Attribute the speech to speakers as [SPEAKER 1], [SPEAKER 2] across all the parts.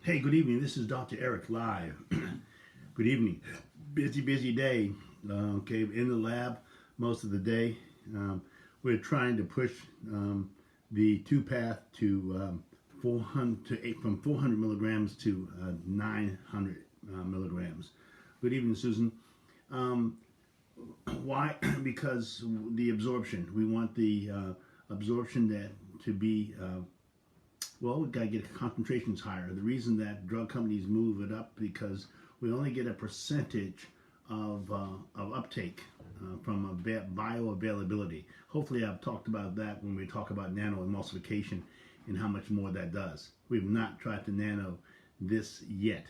[SPEAKER 1] Hey, good evening. This is Dr. Eric live. Good evening. Busy day. Okay, in the lab most of the day. We're trying to push the two-path to 400 to 8, from 400 milligrams to 900 milligrams. Good evening, Susan. Um, why? Because the absorption. We want the absorption that to be well, we've got to get concentrations higher. The reason that drug companies move it up because we only get a percentage of uptake from a bioavailability. Hopefully, I've talked about that when we talk about nano emulsification and how much more that does. We've not tried to nano this yet.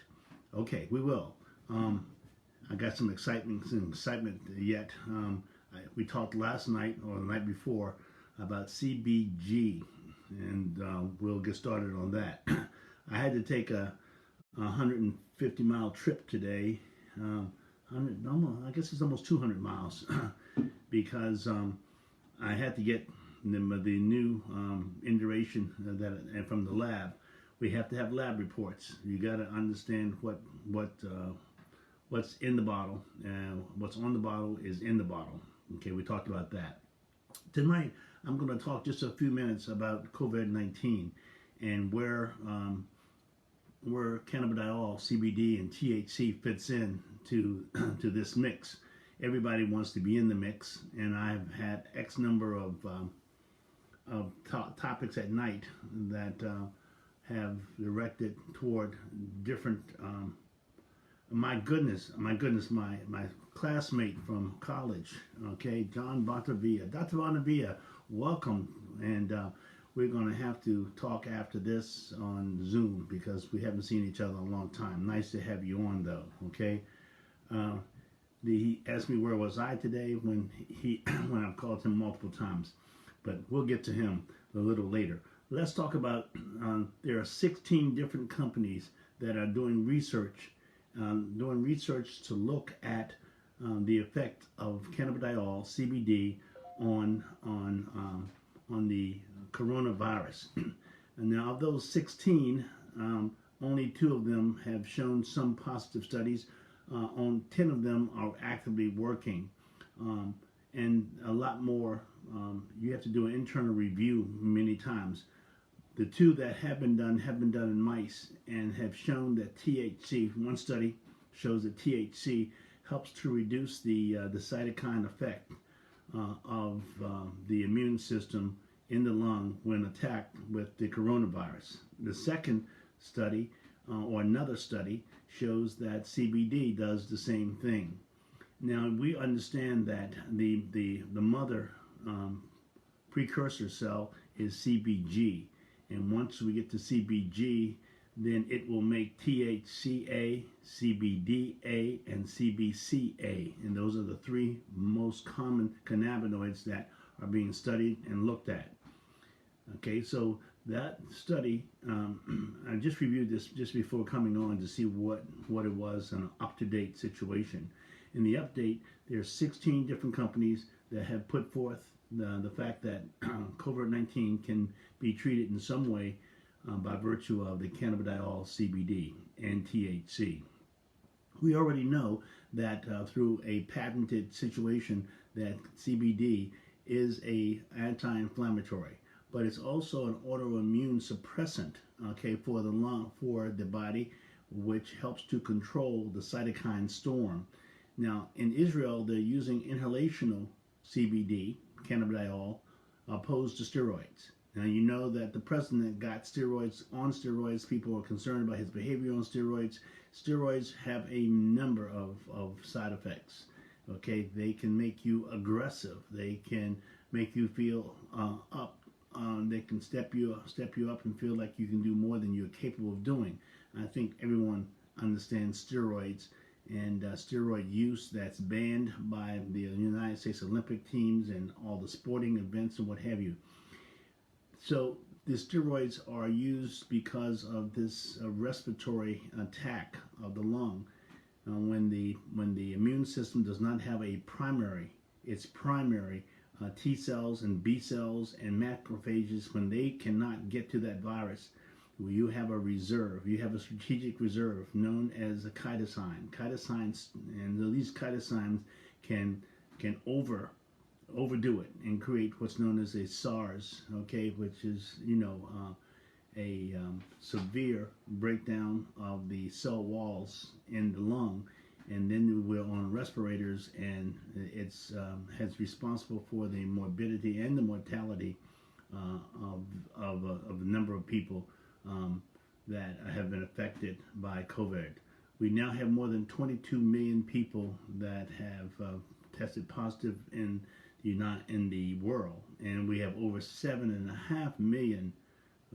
[SPEAKER 1] Okay, we will. I got some excitement yet. We talked last night or the night before about CBG, and we'll get started on that. I had to take a 150-mile trip today. I guess it's almost 200 miles because I had to get the new induration that from the lab. We have to have lab reports. You got to understand what's in the bottle. What's on the bottle is in the bottle. Okay, we talked about that. Tonight, I'm going to talk just a few minutes about COVID-19 and where cannabidiol, CBD, and THC fits in to this mix. Everybody wants to be in the mix, and I've had X number of topics at night that have directed toward different. My goodness, my classmate from college, okay, John Bontavia. Dr. Bontavia, welcome, and we're going to have to talk after this on Zoom because we haven't seen each other in a long time. Nice to have you on, though, okay? He asked me where was I today when when I've called him multiple times, but we'll get to him a little later. Let's talk about, there are 16 different companies that are doing research to look at the effect of cannabidiol, CBD, on the coronavirus. And now, of those 16, only 2 of them have shown some positive studies. On 10 of them are actively working, and a lot more. You have to do an internal review many times. The 2 that have been done in mice and have shown that THC. One study shows that THC helps to reduce the cytokine effect of the immune system in the lung when attacked with the coronavirus. The second study, or another study, shows that CBD does the same thing. Now we understand that the mother precursor cell is CBG, and once we get to CBG, then it will make THCA, CBDA, and CBCA, and those are the 3 most common cannabinoids that are being studied and looked at. Okay, so that study, I just reviewed this just before coming on to see what it was, an up-to-date situation. In the update, there are 16 different companies that have put forth the fact that COVID-19 can be treated in some way by virtue of the cannabidiol, CBD, and THC. We already know that through a patented situation that CBD is a anti-inflammatory, but it's also an autoimmune suppressant, okay, for the lung, for the body, which helps to control the cytokine storm. Now, in Israel, they're using inhalational CBD, cannabidiol, opposed to steroids. Now, you know that the president got steroids on steroids. People are concerned about his behavior on steroids. Steroids have a number of side effects. Okay, they can make you aggressive. They can make you feel up. They can step you up and feel like you can do more than you're capable of doing. I think everyone understands steroids and steroid use that's banned by the United States Olympic teams and all the sporting events and what have you. So the steroids are used because of this respiratory attack of the lung. When the immune system does not have its primary T cells and B cells and macrophages, when they cannot get to that virus, You have a reserve. You have a strategic reserve known as a chitosine. Chitosines, and these chitosines can overdo it and create what's known as a SARS, okay, which is a severe breakdown of the cell walls in the lung, and then we're on respirators, and it's has responsible for the morbidity and the mortality of a number of people that have been affected by COVID. We now have more than 22 million people that have tested positive in the world, and we have over 7.5 million.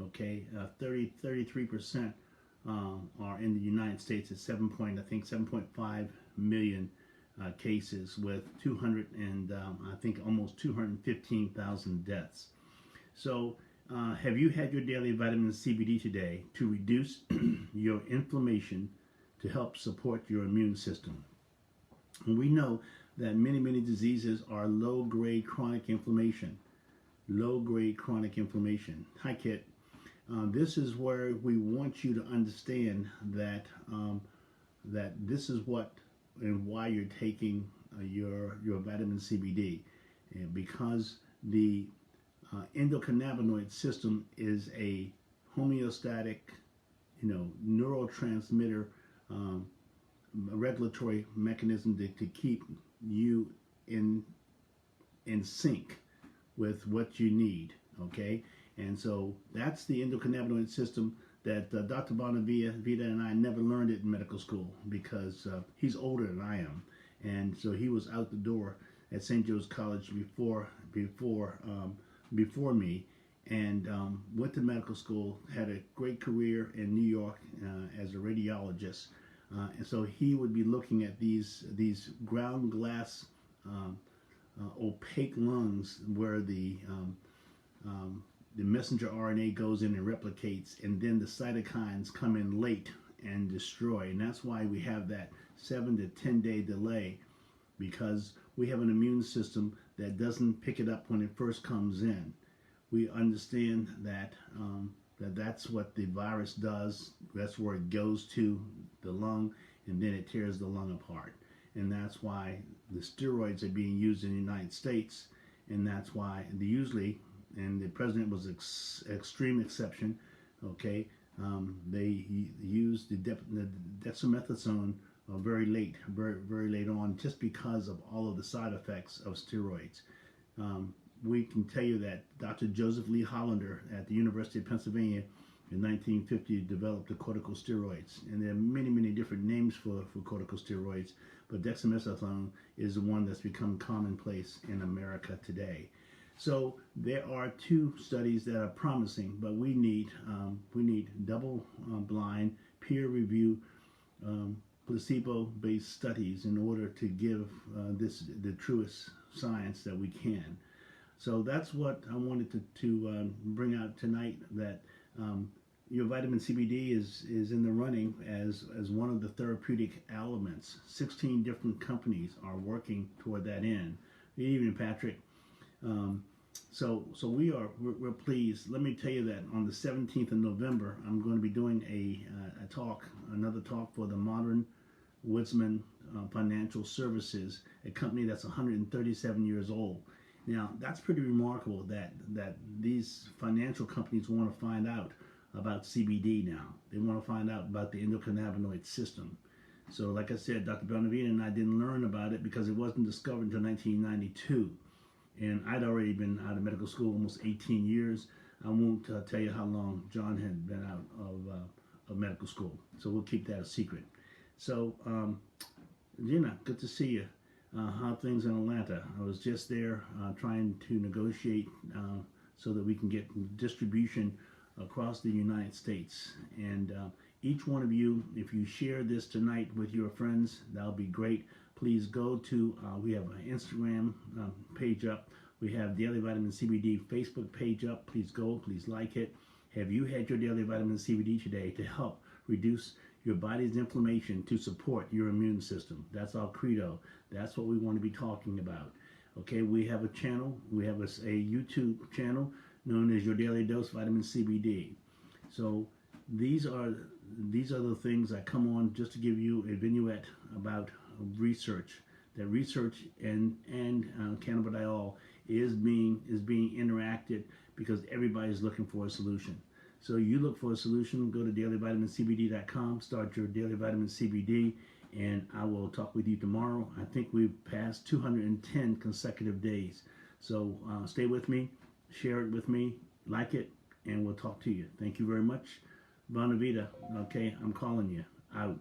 [SPEAKER 1] Okay, 33% are in the United States. At 7.5 million cases with 200 and I think almost 215,000 deaths. So, have you had your daily vitamin CBD today to reduce your inflammation to help support your immune system? And we know that many diseases are low-grade chronic inflammation. Low-grade chronic inflammation. Hi, Kit. This is where we want you to understand that that this is what and why you're taking your vitamin CBD, and because the endocannabinoid system is a homeostatic, neurotransmitter, regulatory mechanism to keep you in sync with what you need. Okay. And so that's the endocannabinoid system that Dr. Bonavita and I never learned it in medical school, because he's older than I am. And so he was out the door at St. Joe's College before me, and went to medical school, had a great career in New York as a radiologist. And so he would be looking at these ground glass opaque lungs where the messenger RNA goes in and replicates, and then the cytokines come in late and destroy. And that's why we have that 7 to 10 day delay, because we have an immune system that doesn't pick it up when it first comes in. We understand that that's what the virus does. That's where it goes to the lung, and then it tears the lung apart. And that's why the steroids are being used in the United States, and that's why usually, and the president was extreme exception, okay, they used the dexamethasone very late on, just because of all of the side effects of steroids. We can tell you that Dr. Joseph Lee Hollander at the University of Pennsylvania in 1950 developed the corticosteroids, and there are many different names for corticosteroids, but dexamethasone is the one that's become commonplace in America today. So there are 2 studies that are promising, but we need double-blind, peer-review, placebo-based studies in order to give this the truest science that we can. So that's what I wanted to bring out tonight. That your vitamin CBD is in the running as one of the therapeutic elements. 16 different companies are working toward that end. Good evening, Patrick. So we're pleased. Let me tell you that on the 17th of November, I'm going to be doing another talk for the Modern Woodsman Financial Services, a company that's 137 years old. Now, that's pretty remarkable that these financial companies want to find out about CBD now. They want to find out about the endocannabinoid system. So like I said, Dr. Bonavita and I didn't learn about it because it wasn't discovered until 1992. And I'd already been out of medical school almost 18 years. I won't tell you how long John had been out of medical school. So we'll keep that a secret. So, Gina, good to see you. How are things in Atlanta? I was just there trying to negotiate so that we can get distribution across the United States. And each one of you, if you share this tonight with your friends, that'll be great. Please go to, we have an Instagram page up. We have Daily Vitamin CBD Facebook page up. Please go, please like it. Have you had your Daily Vitamin CBD today to help reduce your body's inflammation to support your immune system? That's our credo. That's what we want to be talking about. Okay, we have a channel. We have a YouTube channel known as Your Daily Dose Vitamin CBD. So these are the things that come on just to give you a vignette about research. That research and cannabidiol is being interacted because everybody's looking for a solution. So you look for a solution, go to dailyvitamincbd.com, start your daily vitamin CBD, and I will talk with you tomorrow. I think we've passed 210 consecutive days. So stay with me, share it with me, like it, and we'll talk to you. Thank you very much. Buona vita. Okay, I'm calling you. Out.